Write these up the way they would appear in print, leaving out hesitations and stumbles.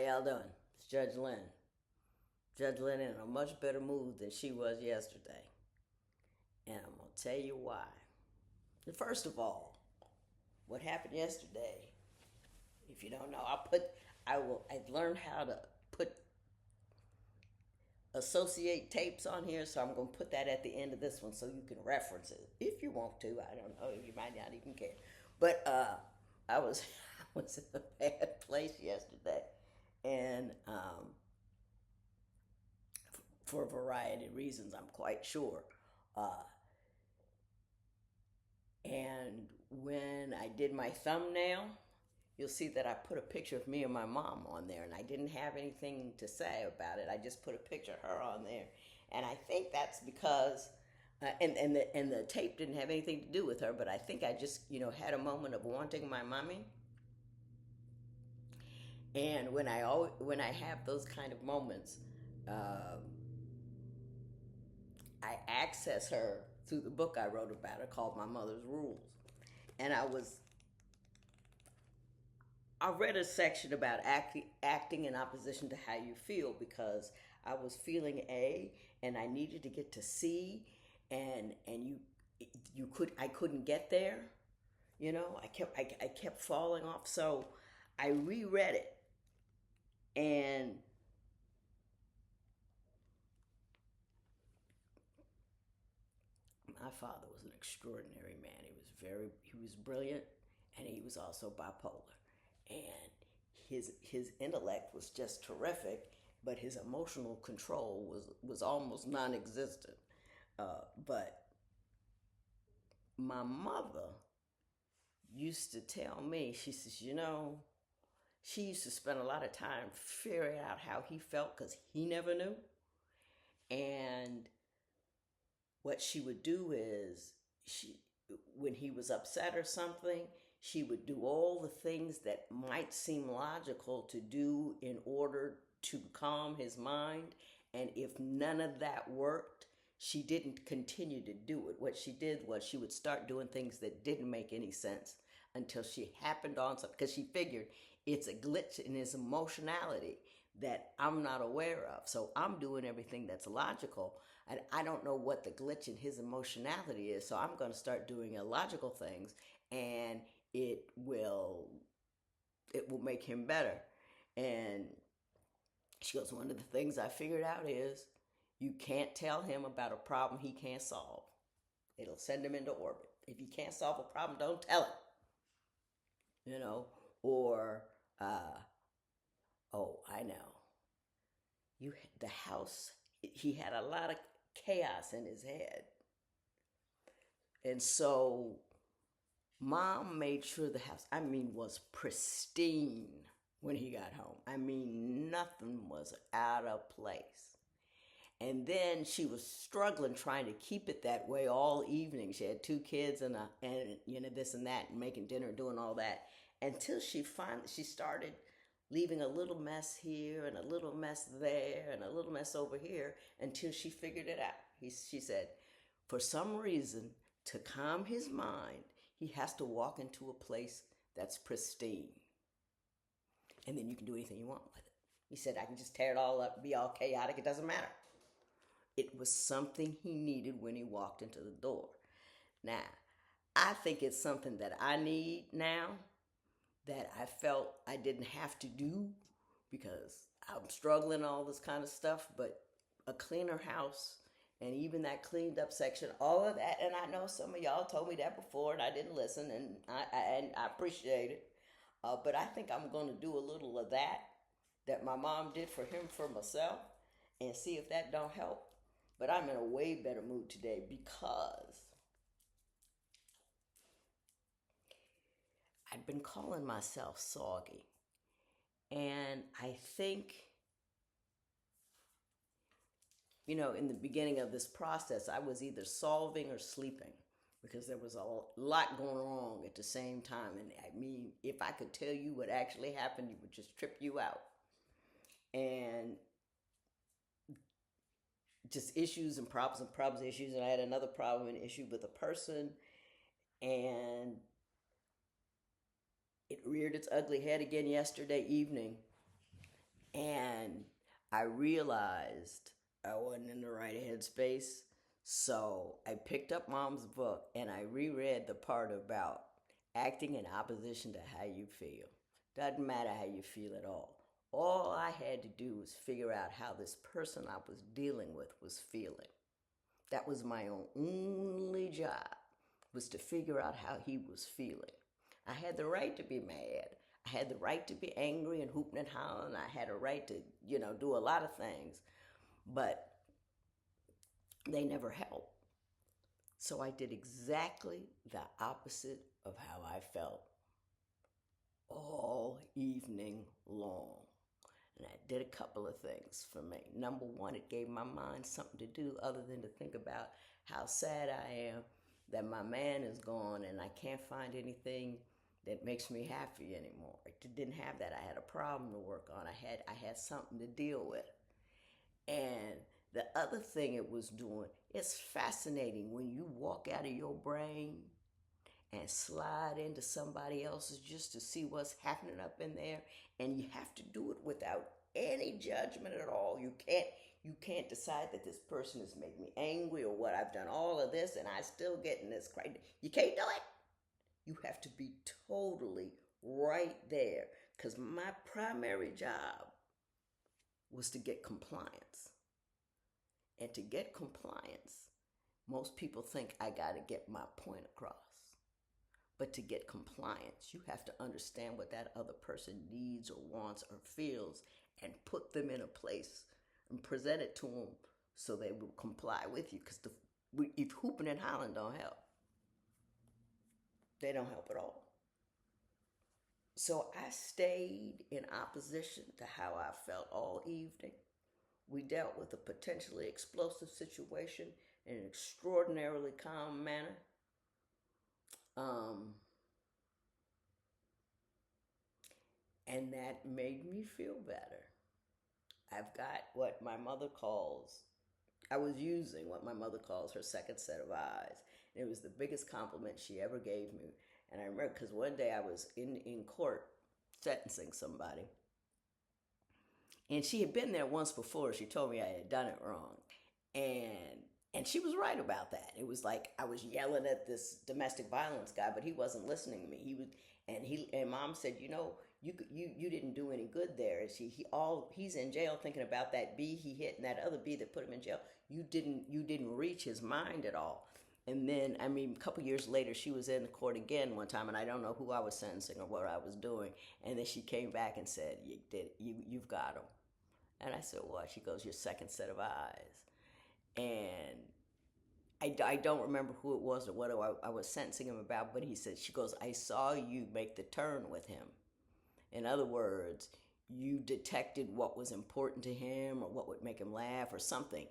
y'all doing? It's Judge Lynn. Judge Lynn in a much better mood than she was yesterday. And I'm going to tell you why. First of all, what happened yesterday, if you don't know, I've learned how to put associate tapes on here, so I'm going to put that at the end of this one so you can reference it if you want to. I don't know, you might not even care. But I was I was in a bad place yesterday, and for a variety of reasons, I'm quite sure. Uh, and when I did my thumbnail, you'll see that I put a picture of me and my mom on there, and I didn't have anything to say about it. I just put a picture of her on there, and I think that's because, and the tape didn't have anything to do with her, but I think I just had a moment of wanting my mommy, and when I have those kind of moments, um, I access her through the book I wrote about her called My Mother's Rules, and I read a section about acting in opposition to how you feel because I was feeling A and I needed to get to C, and I couldn't get there. I kept falling off. So I reread it, and my father was an extraordinary man. He was brilliant, and he was also bipolar, and his intellect was just terrific, but his emotional control was almost non-existent. But my mother used to tell me, she says, she used to spend a lot of time figuring out how he felt because he never knew. And what she would do is when he was upset or something, she would do all the things that might seem logical to do in order to calm his mind. And if none of that worked, she didn't continue to do it. What she did was she would start doing things that didn't make any sense until she happened on something, because she figured it's a glitch in his emotionality that I'm not aware of. So I'm doing everything that's logical, and I don't know what the glitch in his emotionality is. So I'm going to start doing illogical things, and it will make him better. And she goes, one of the things I figured out is you can't tell him about a problem he can't solve. It'll send him into orbit. If you can't solve a problem, don't tell him. Or oh, I know. The house. He had a lot of chaos in his head, and so Mom made sure the house, was pristine when he got home. Nothing was out of place. And then she was struggling trying to keep it that way all evening. She had two kids and this and that, and making dinner, doing all that, until she started leaving a little mess here and a little mess there and a little mess over here, until she figured it out. She said, for some reason, to calm his mind, he has to walk into a place that's pristine. And then you can do anything you want with it. He said, I can just tear it all up, be all chaotic, it doesn't matter. It was something he needed when he walked into the door. Now, I think it's something that I need now that I felt I didn't have to do because I'm struggling all this kind of stuff, but a cleaner house, and even that cleaned up section, all of that, and I know some of y'all told me that before and I didn't listen, and I appreciate it, but I think I'm going to do a little of that my mom did for him, for myself, and see if that don't help. But I'm in a way better mood today because I'd been calling myself soggy. And I think, in the beginning of this process, I was either solving or sleeping because there was a lot going wrong at the same time. And if I could tell you what actually happened, it would just trip you out. And just issues and problems, issues. And I had another problem and issue with a person, and it reared its ugly head again yesterday evening. I realized I wasn't in the right headspace. So I picked up mom's book and I reread the part about acting in opposition to how you feel. Doesn't matter how you feel at all. All I had to do was figure out how this person I was dealing with was feeling. That was my only job, was to figure out how he was feeling. I had the right to be mad. I had the right to be angry and hooping and hollering. I had a right to, do a lot of things, but they never helped. So I did exactly the opposite of how I felt all evening long. And I did a couple of things for me. Number one, it gave my mind something to do other than to think about how sad I am that my man is gone and I can't find anything that makes me happy anymore. I didn't have that. I had a problem to work on. I had something to deal with. And the other thing it was doing, it's fascinating when you walk out of your brain and slide into somebody else's just to see what's happening up in there, and you have to do it without any judgment at all. You can't decide that this person has made me angry or what. I've done all of this and I still get in this crazy. You can't do it. You have to be totally right there, because my primary job was to get compliance. And to get compliance, most people think I got to get my point across. But to get compliance, you have to understand what that other person needs or wants or feels and put them in a place and present it to them so they will comply with you. Because if hooping and hollering don't help, they don't help at all. So I stayed in opposition to how I felt all evening. We dealt with a potentially explosive situation in an extraordinarily calm manner. And that made me feel better. I've got what my mother calls, I was using what my mother calls her second set of eyes. And it was the biggest compliment she ever gave me. And I remember because one day I was in court sentencing somebody. And she had been there once before. She told me I had done it wrong. And she was right about that. It was like I was yelling at this domestic violence guy, but he wasn't listening to me. And mom said, you didn't do any good there. He's in jail thinking about that bee he hit and that other bee that put him in jail. You didn't reach his mind at all. And then, a couple years later, she was in the court again one time, and I don't know who I was sentencing or what I was doing. And then she came back and said, "You did it. You've got him." And I said, "What?" She goes, "Your second set of eyes." And I don't remember who it was or what I was sentencing him about, but she goes, "I saw you make the turn with him." In other words, you detected what was important to him or what would make him laugh or something.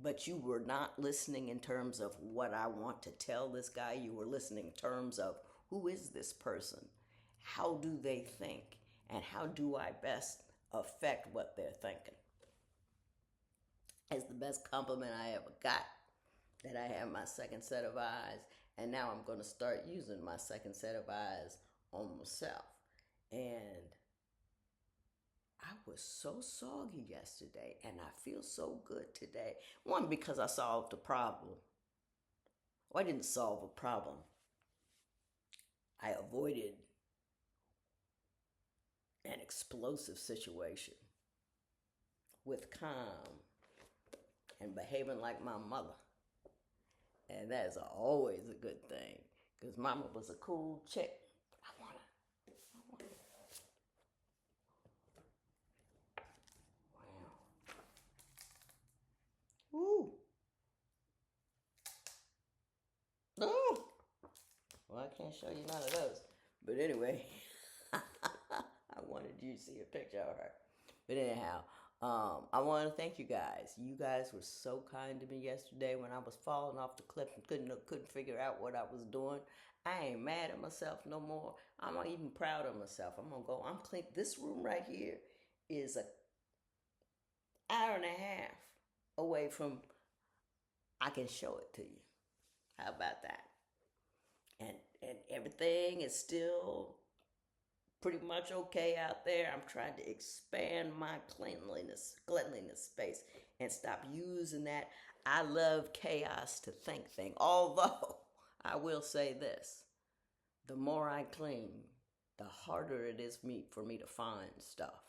But you were not listening in terms of what I want to tell this guy. You were listening in terms of, who is this person? How do they think? And how do I best affect what they're thinking? It's the best compliment I ever got, that I have my second set of eyes. And now I'm going to start using my second set of eyes on myself. And I was so soggy yesterday, and I feel so good today. One, because I solved a problem. Well, I didn't solve a problem. I avoided an explosive situation with calm and behaving like my mother. And that is always a good thing, because mama was a cool chick. Woo. No. Well, I can't show you none of those. But anyway, I wanted you to see a picture of her. But anyhow, I want to thank you guys. You guys were so kind to me yesterday when I was falling off the cliff and couldn't figure out what I was doing. I ain't mad at myself no more. I'm not even proud of myself. I'm clean. This room right here is an hour and a half away from, I can show it to you. How about that? And everything is still pretty much okay out there. I'm trying to expand my cleanliness space and stop using that I love chaos to think thing. Although I will say this, the more I clean, the harder it is for me to find stuff.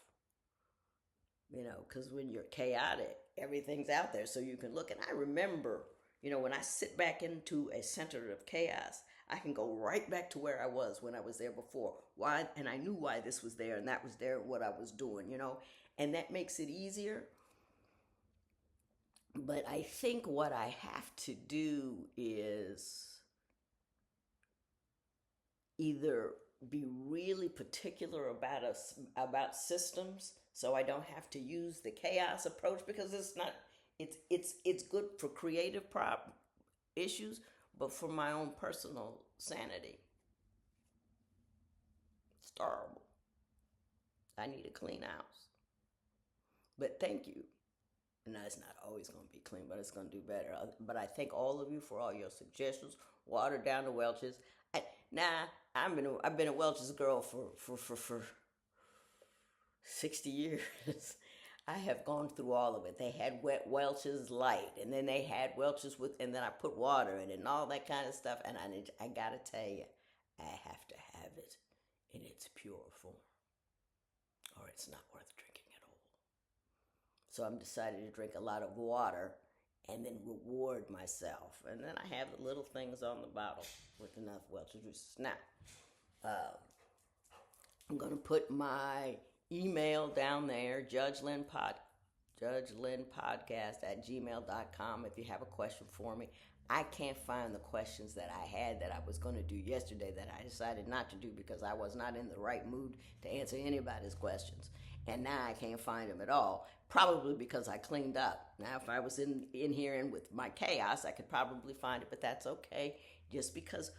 Because when you're chaotic, everything's out there so you can look. And I remember, when I sit back into a center of chaos, I can go right back to where I was when I was there before. Why? And I knew why this was there and that was there, what I was doing, and that makes it easier. But I think what I have to do is either be really particular about systems so I don't have to use the chaos approach, because it's good for creative issues, but for my own personal sanity, it's terrible. I need a clean house. But thank you. No, it's not always going to be clean, but it's going to do better. But I thank all of you for all your suggestions. Water down the Welch's. I've been a Welch's girl for 60 years. I have gone through all of it. They had wet Welch's light, and then they had Welch's and then I put water in it and all that kind of stuff. And I gotta tell you, I have to have it in its pure form, or it's not worth drinking at all. So I'm decided to drink a lot of water and then reward myself. And then I have the little things on the bottle with enough Welch's juices. Now, I'm going to put my email down there, judgelynpodcast@gmail.com, if you have a question for me. I can't find the questions that I had that I was going to do yesterday that I decided not to do because I was not in the right mood to answer anybody's questions. And now I can't find them at all, probably because I cleaned up. Now, if I was in here and with my chaos, I could probably find it, but that's okay. Just because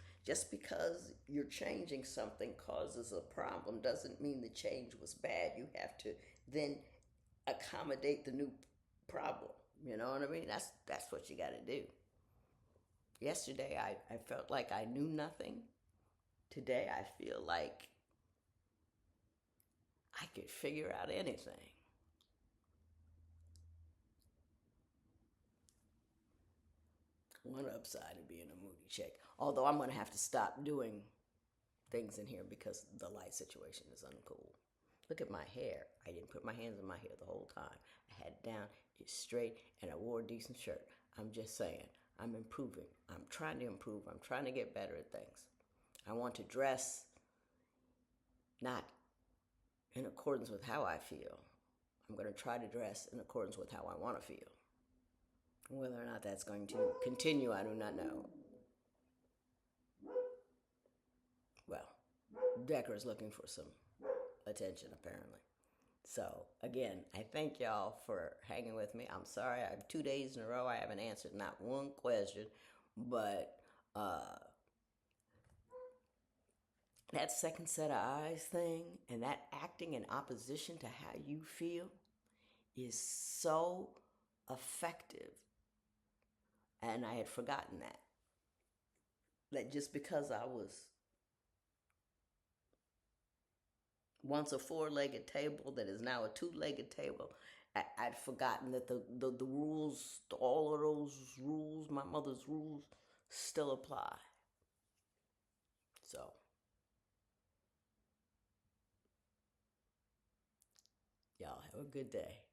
you're changing something causes a problem doesn't mean the change was bad. You have to then accommodate the new problem. You know what I mean? That's what you got to do. Yesterday, I felt like I knew nothing. Today, I feel like I could figure out anything. One upside of being a moody chick. Although I'm going to have to stop doing things in here because the light situation is uncool. Look at my hair. I didn't put my hands in my hair the whole time. I had it down, it's straight, and I wore a decent shirt. I'm just saying, I'm improving. I'm trying to improve. I'm trying to get better at things. I want to dress not in accordance with how I feel. I'm going to try to dress in accordance with how I want to feel. Whether or not that's going to continue, I do not know. Well, Decker is looking for some attention, apparently. So, again, I thank y'all for hanging with me. I'm sorry, I have 2 days in a row I haven't answered not one question, but that second set of eyes thing and that acting in opposition to how you feel is so effective. And I had forgotten that just because I was once a 4-legged table that is now a 2-legged table, I'd forgotten that the rules, all of those rules, my mother's rules, still apply. So, y'all have a good day.